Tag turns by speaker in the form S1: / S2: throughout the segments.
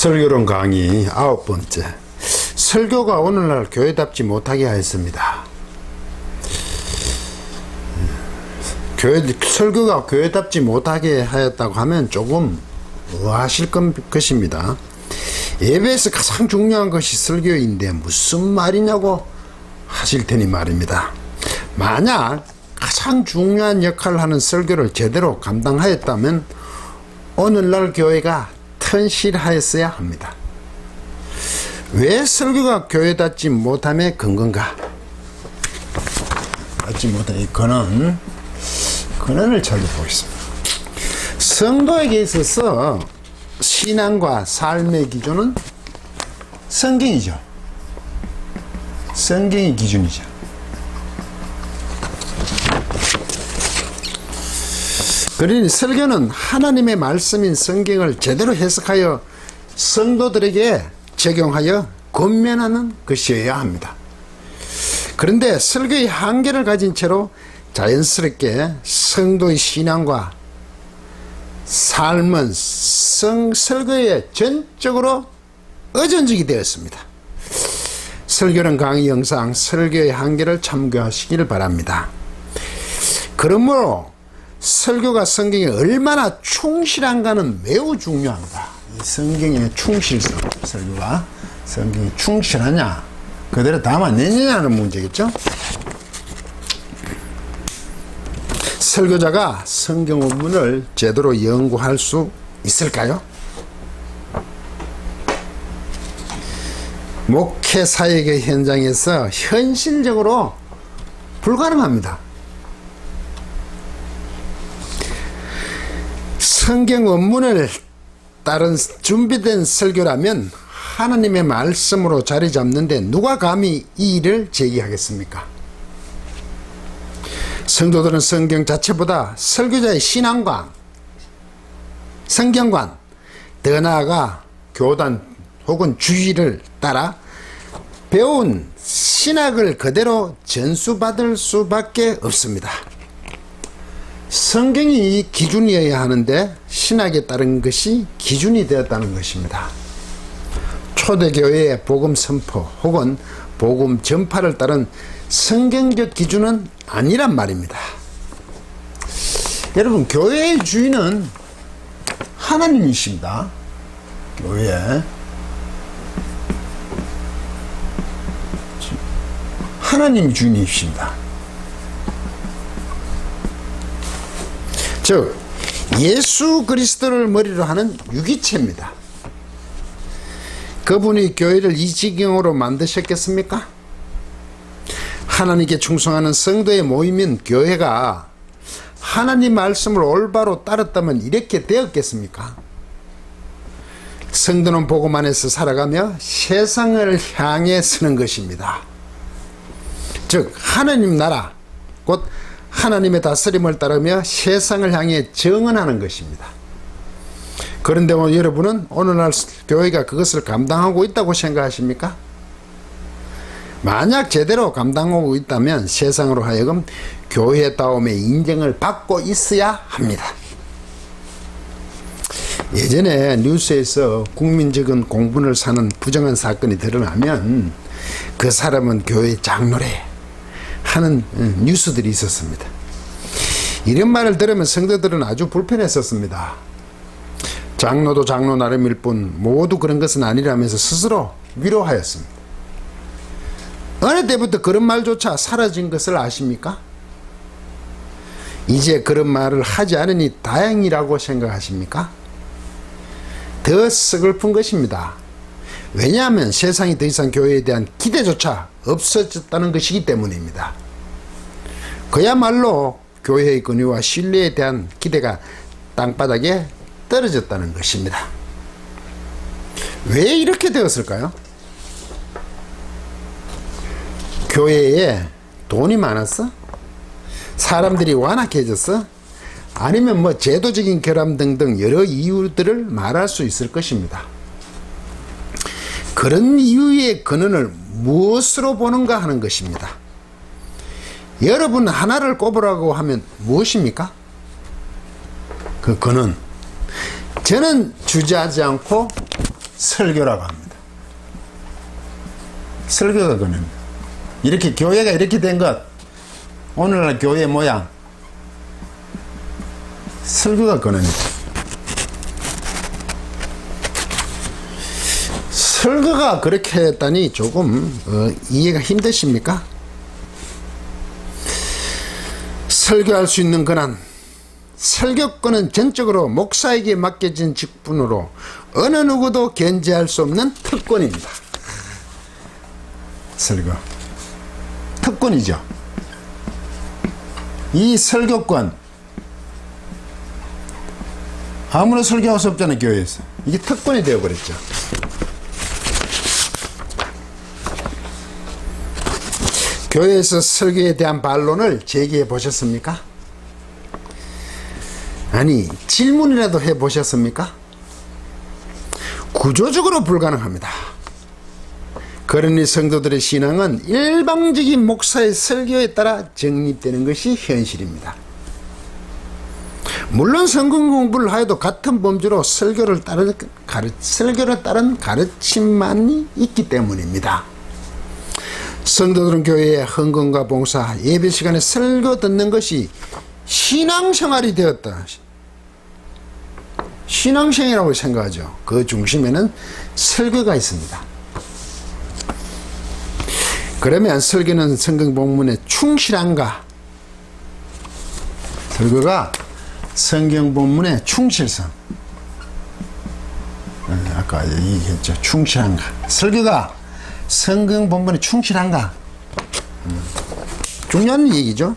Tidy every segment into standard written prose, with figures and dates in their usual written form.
S1: 설교론 강의 9번째. 설교가 오늘날 교회답지 못하게 하였습니다. 설교가 교회답지 못하게 하였다고 하면 조금 의아하실 것입니다. 예배에서 가장 중요한 것이 설교인데 무슨 말이냐고 하실 테니 말입니다. 만약 가장 중요한 역할을 하는 설교를 제대로 감당하였다면 오늘날 교회가 튼실하였어야 합니다. 왜 설교가 교회답지 못함의 근거인가? 닿지 못한 근원을 찾아보겠습니다. 성도에게 있어서 신앙과 삶의 기준은 성경이죠. 성경이 기준이죠. 그러니 설교는 하나님의 말씀인 성경을 제대로 해석하여 성도들에게 적용하여 권면하는 것이어야 합니다. 그런데 설교의 한계를 가진 채로 자연스럽게 성도의 신앙과 삶은 설교에 전적으로 의존적이 되었습니다. 설교는 강의 영상 설교의 한계를 참고하시길 바랍니다. 그러므로 설교가 성경에 얼마나 충실한가는 매우 중요합니다. 이 성경의 충실성, 설교가 성경에 충실하냐, 그대로 담아내느냐는 문제겠죠. 설교자가 성경 원문을 제대로 연구할 수 있을까요? 목회 사역의 현장에서 현실적으로 불가능합니다. 성경 원문을 따른 준비된 설교라면 하나님의 말씀으로 자리 잡는데 누가 감히 이 일을 제기하겠습니까? 성도들은 성경 자체보다 설교자의 신앙관, 성경관, 더 나아가 교단 혹은 주의를 따라 배운 신학을 그대로 전수받을 수밖에 없습니다. 성경이 기준이어야 하는데 신학에 따른 것이 기준이 되었다는 것입니다. 초대교회의 복음 선포 혹은 복음 전파를 따른 성경적 기준은 아니란 말입니다. 여러분, 교회의 주인은 하나님이십니다. 교회 하나님이 주인이십니다. 즉 예수 그리스도를 머리로 하는 유기체입니다. 그분이 교회를 이 지경으로 만드셨겠습니까? 하나님께 충성하는 성도의 모임인 교회가 하나님 말씀을 올바로 따랐다면 이렇게 되었겠습니까? 성도는 복음 안에서 살아가며 세상을 향해 서는 것입니다. 즉 하나님 나라, 곧 하나님의 다스림을 따르며 세상을 향해 정언하는 것입니다. 그런데 여러분은 오늘날 교회가 그것을 감당하고 있다고 생각하십니까? 만약 제대로 감당하고 있다면 세상으로 하여금 교회다움의 인정을 받고 있어야 합니다. 예전에 뉴스에서 국민적인 공분을 사는 부정한 사건이 드러나면 그 사람은 교회 장로래 하는 뉴스들이 있었습니다. 이런 말을 들으면 성도들은 아주 불편했었습니다. 장로도 장로 나름일 뿐 모두 그런 것은 아니라면서 스스로 위로하였습니다. 어느 때부터 그런 말조차 사라진 것을 아십니까? 이제 그런 말을 하지 않으니 다행이라고 생각하십니까? 더 서글픈 것입니다. 왜냐하면 세상이 더 이상 교회에 대한 기대조차 없어졌다는 것이기 때문입니다. 그야말로 교회의 권위와 신뢰에 대한 기대가 땅바닥에 떨어졌다는 것입니다. 왜 이렇게 되었을까요? 교회에 돈이 많았어? 사람들이 완악해졌어? 아니면 제도적인 결함 등등 여러 이유들을 말할 수 있을 것입니다. 그런 이유의 근원을 무엇으로 보는가 하는 것입니다. 여러분 하나를 꼽으라고 하면 무엇입니까? 그 근원. 저는 주저하지 않고 설교라고 합니다. 설교가 그는 이렇게 교회가 이렇게 된 것, 오늘날 교회 모양, 설교가 그는니다. 설교가 그렇게 했다니 조금 이해가 힘드십니까? 설교할 수 있는 권한, 설교권은 전적으로 목사에게 맡겨진 직분으로 어느 누구도 견제할 수 없는 특권입니다. 설교 특권이죠. 이 설교권 아무나 설교할 수 없잖아요. 교회에서 이게 특권이 되어버렸죠. 교회에서 설교에 대한 반론을 제기해 보셨습니까? 아니, 질문이라도 해 보셨습니까? 구조적으로 불가능합니다. 그러니 성도들의 신앙은 일방적인 목사의 설교에 따라 정립되는 것이 현실입니다. 물론 성경 공부를 하여도 같은 범주로 설교를 따른 가르침만이 있기 때문입니다. 성도들은 교회의 헌금과 봉사, 예배 시간에 설교 듣는 것이 신앙생활이 되었다. 신앙생활이라고 생각하죠. 그 중심에는 설교가 있습니다. 그러면 설교는 성경 본문에 충실한가? 설교가 성경 본문의 충실성. 아까 얘기했죠. 충실한가? 설교가 성경 본문에 충실한가? 중요한 얘기죠.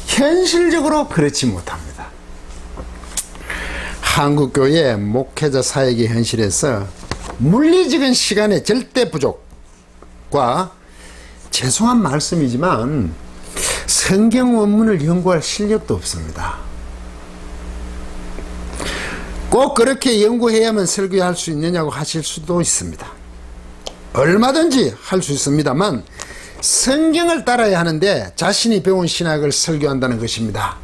S1: 현실적으로 그렇지 못합니다. 한국교회 목회자 사역의 현실에서 물리적인 시간의 절대 부족과, 죄송한 말씀이지만 성경 원문을 연구할 실력도 없습니다. 꼭 그렇게 연구해야만 설교할 수 있느냐고 하실 수도 있습니다. 얼마든지 할 수 있습니다만 성경을 따라야 하는데 자신이 배운 신학을 설교한다는 것입니다.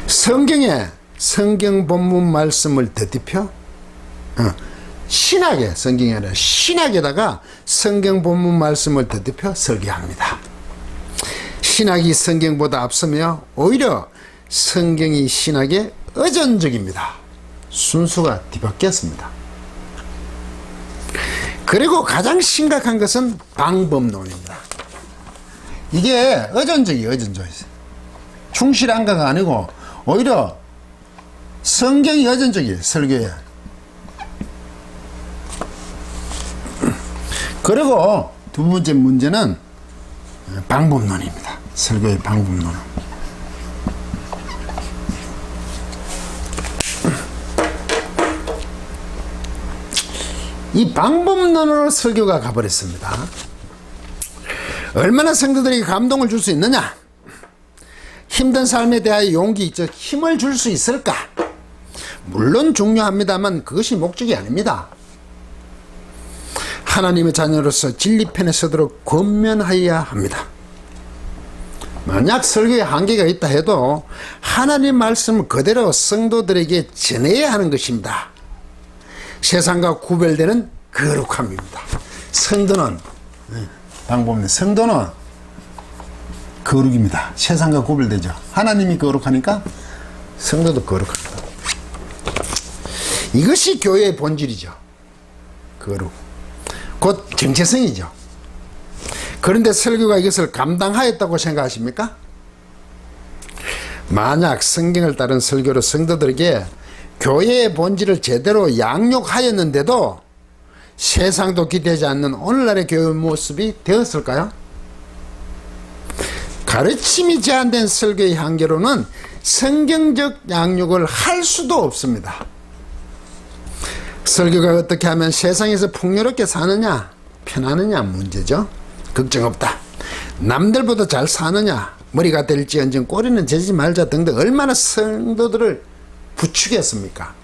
S1: 성경 본문 말씀을 덧입혀 신학에, 성경이 아니라 신학에다가 성경 본문 말씀을 덧입혀 설교합니다. 신학이 성경보다 앞서며 오히려 성경이 신학에 의존적입니다. 순수가 뒤바뀌었습니다. 그리고 가장 심각한 것은 방법론입니다. 이게 의존적이에요. 충실한가가 아니고 오히려 성경이 의존적이에요. 설교에. 그리고 두 번째 문제는 방법론입니다. 설교의 방법론은. 이 방법론으로 설교가 가버렸습니다. 얼마나 성도들에게 감동을 줄 수 있느냐? 힘든 삶에 대하여 용기, 즉 힘을 줄 수 있을까? 물론 중요합니다만 그것이 목적이 아닙니다. 하나님의 자녀로서 진리편에 서도록 권면하여야 합니다. 만약 설교에 한계가 있다 해도 하나님 말씀을 그대로 성도들에게 전해야 하는 것입니다. 세상과 구별되는 거룩함입니다. 성도는, 방법은 성도는 거룩입니다. 세상과 구별되죠. 하나님이 거룩하니까 성도도 거룩합니다. 이것이 교회의 본질이죠. 거룩. 곧 정체성이죠. 그런데 설교가 이것을 감당하였다고 생각하십니까? 만약 성경을 따른 설교로 성도들에게 교회의 본질을 제대로 양육하였는데도 세상도 기대지 않는 오늘날의 교회 모습이 되었을까요? 가르침이 제한된 설교의 한계로는 성경적 양육을 할 수도 없습니다. 설교가 어떻게 하면 세상에서 풍요롭게 사느냐, 편하느냐 문제죠. 걱정 없다. 남들보다 잘 사느냐, 머리가 될지언정 꼬리는 재지 말자 등등 얼마나 성도들을 부추겼습니까?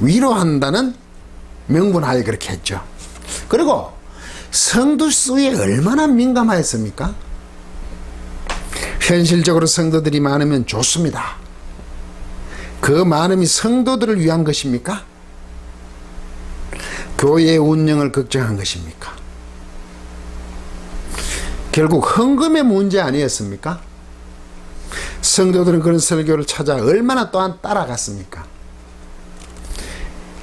S1: 위로한다는 명분하에 그렇게 했죠. 그리고 성도 수에 얼마나 민감하였습니까? 현실적으로 성도들이 많으면 좋습니다. 그 많음이 성도들을 위한 것입니까? 교회의 운영을 걱정한 것입니까? 결국 헌금의 문제 아니었습니까? 성도들은 그런 설교를 찾아 얼마나 또한 따라갔습니까?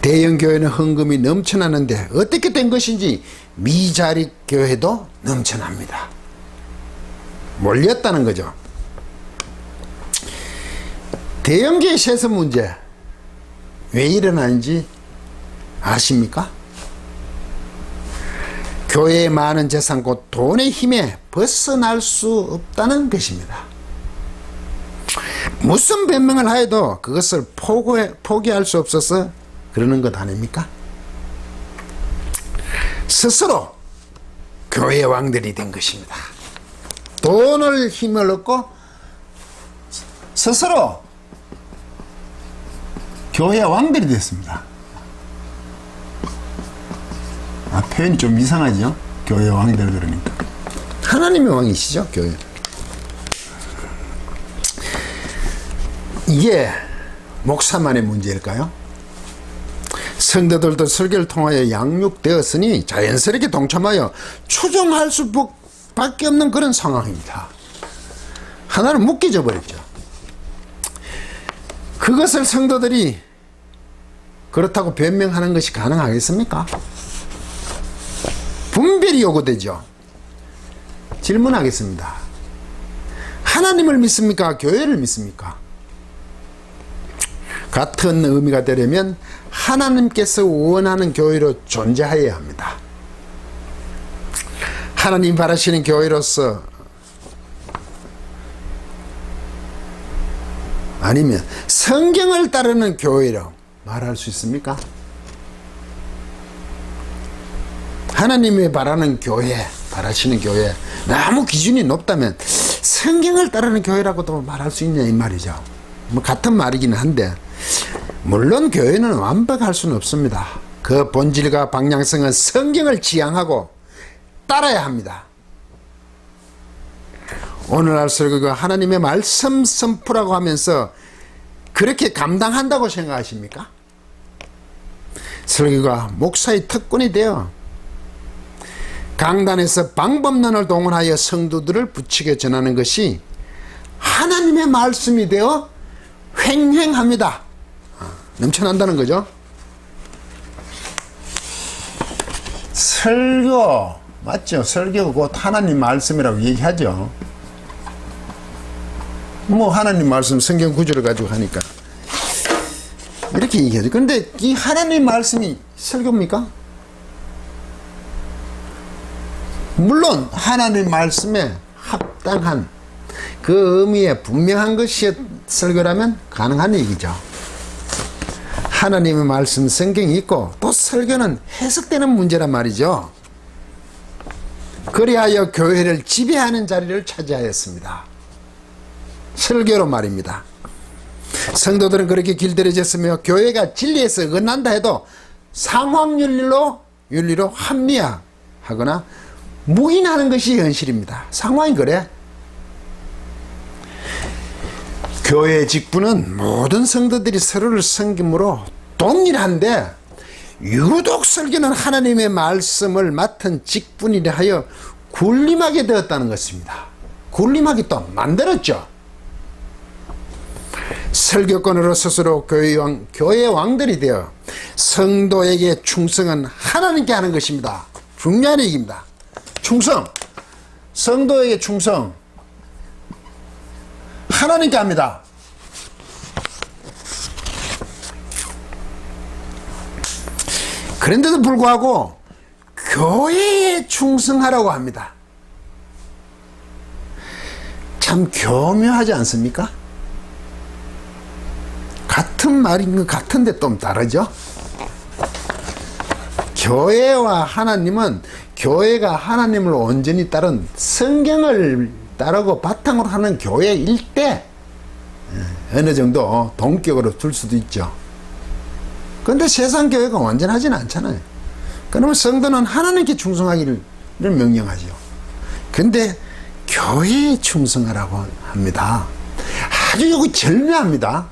S1: 대형 교회는 헌금이 넘쳐나는데 어떻게 된 것인지 미자립 교회도 넘쳐납니다. 몰렸다는 거죠. 대형 교회 세습 문제 왜 일어나는지 아십니까? 교회의 많은 재산 곧 돈의 힘에 벗어날 수 없다는 것입니다. 무슨 변명을 하여도 그것을 포기할 수 없어서 그러는 것 아닙니까? 스스로 교회의 왕들이 된 것입니다. 돈을 힘을 얻고 스스로 교회의 왕들이 됐습니다. 표현이 좀 이상하죠? 교회의 왕들 그러니까. 하나님의 왕이시죠, 교회. 이게 목사만의 문제일까요? 성도들도 설교를 통하여 양육되었으니 자연스럽게 동참하여 추종할 수밖에 없는 그런 상황입니다. 하나는 묶여져 버렸죠. 그것을 성도들이 그렇다고 변명하는 것이 가능하겠습니까? 분별이 요구되죠. 질문하겠습니다. 하나님을 믿습니까? 교회를 믿습니까? 같은 의미가 되려면 하나님께서 원하는 교회로 존재해야 합니다. 하나님 바라시는 교회로서 아니면 성경을 따르는 교회로 말할 수 있습니까? 하나님이 바라는 교회, 바라시는 교회, 너무 기준이 높다면 성경을 따르는 교회라고도 말할 수 있냐 이 말이죠. 뭐 같은 말이긴 한데 물론 교회는 완벽할 수는 없습니다. 그 본질과 방향성은 성경을 지향하고 따라야 합니다. 오늘날 설교가 하나님의 말씀 선포라고 하면서 그렇게 감당한다고 생각하십니까? 설교가 목사의 특권이 되어 강단에서 방법론을 동원하여 성도들을 부추겨 전하는 것이 하나님의 말씀이 되어 횡행합니다. 넘쳐난다는 거죠. 설교 맞죠? 설교가 곧 하나님 말씀이라고 얘기하죠. 뭐 하나님 말씀 성경 구절을 가지고 하니까 이렇게 얘기하죠. 그런데 이 하나님 말씀이 설교입니까? 물론 하나님 말씀에 합당한 그 의미에 분명한 것이 설교라면 가능한 얘기죠. 하나님의 말씀 성경이 있고 또 설교는 해석되는 문제란 말이죠. 그리하여 교회를 지배하는 자리를 차지하였습니다. 설교로 말입니다. 성도들은 그렇게 길들여졌으며 교회가 진리에서 어긋난다 해도 상황윤리로 합리화하거나 묵인하는 것이 현실입니다. 상황이 그래. 교회의 직분은 모든 성도들이 서로를 섬김으로 동일한데 유독 설교는 하나님의 말씀을 맡은 직분이라 하여 군림하게 되었다는 것입니다. 군림하게 또 만들었죠. 설교권으로 스스로 교회의 왕들이 되어 성도에게 충성은 하나님께 하는 것입니다. 중요한 얘기입니다. 충성, 성도에게 충성 하나님께 합니다. 그런데도 불구하고 교회에 충성하라고 합니다. 참 교묘하지 않습니까? 같은 말인 것 같은데 좀 다르죠? 교회와 하나님은 교회가 하나님을 온전히 따른 성경을 따르고 바탕으로 하는 교회일 때 어느 정도 동격으로 둘 수도 있죠. 그런데 세상 교회가 완전하지는 않잖아요. 그러면 성도는 하나님께 충성하기를 명령하죠. 그런데 교회에 충성하라고 합니다. 아주 여기 절묘합니다.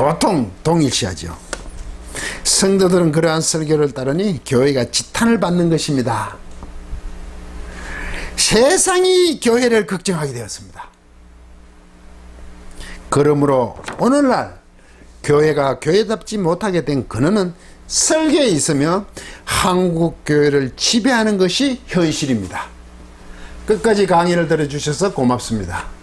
S1: 보통 동일시하죠. 성도들은 그러한 설교를 따르니 교회가 지탄을 받는 것입니다. 세상이 교회를 걱정하게 되었습니다. 그러므로 오늘날 교회가 교회답지 못하게 된 근원은 설교에 있으며 한국 교회를 지배하는 것이 현실입니다. 끝까지 강의를 들어주셔서 고맙습니다.